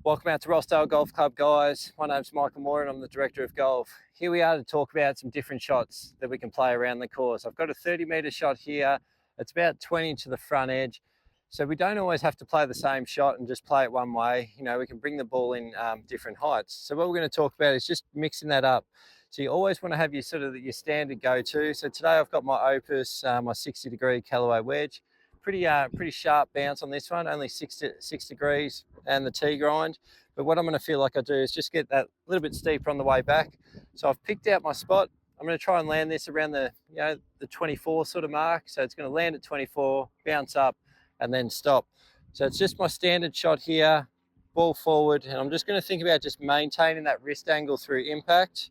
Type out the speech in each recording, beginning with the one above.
Welcome out to Rossdale Golf Club, guys. My name's Michael Moore and I'm the Director of Golf. Here we are to talk about some different shots that we can play around the course. I've got a 30-metre shot here. It's about 20 to the front edge. So we don't always have to play the same shot and just play it one way. You know, we can bring the ball in different heights. So what we're going to talk about is just mixing that up. So you always want to have your your standard go-to. So today I've got my Opus, my 60-degree Callaway wedge. Pretty sharp bounce on this one, only 6 degrees, and the tee grind. But what I'm going to feel like I do is just get that a little bit steeper on the way back. So I've picked out my spot. I'm going to try and land this around the the 24 sort of mark. So it's going to land at 24, bounce up, and then stop. So it's just my standard shot here, ball forward, and I'm just going to think about just maintaining that wrist angle through impact.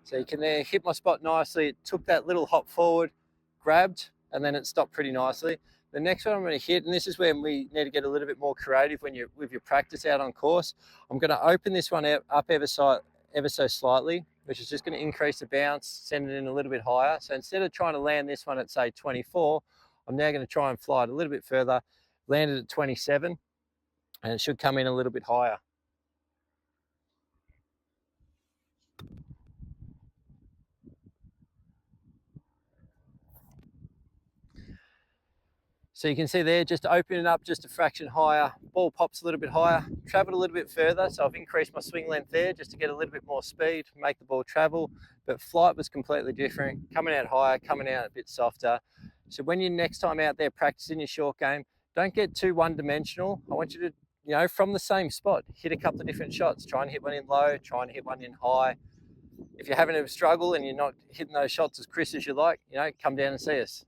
So you can there hit my spot nicely. It took that little hop forward, grabbed, and then it stopped pretty nicely. The next one I'm going to hit, and this is where we need to get a little bit more creative when you're with your practice out on course. I'm going to open this one up ever so slightly, which is just going to increase the bounce, send it in a little bit higher. So instead of trying to land this one at say 24, I'm now going to try and fly it a little bit further, land it at 27, and it should come in a little bit higher. So you can see there, just opening up just a fraction higher, ball pops a little bit higher, traveled a little bit further. So I've increased my swing length there just to get a little bit more speed, make the ball travel. But flight was completely different, coming out higher, coming out a bit softer. So when you're next time out there practicing your short game, don't get too one-dimensional. I want you to, from the same spot, hit a couple of different shots. Try and hit one in low, try and hit one in high. If you're having a struggle and you're not hitting those shots as crisp as you like, come down and see us.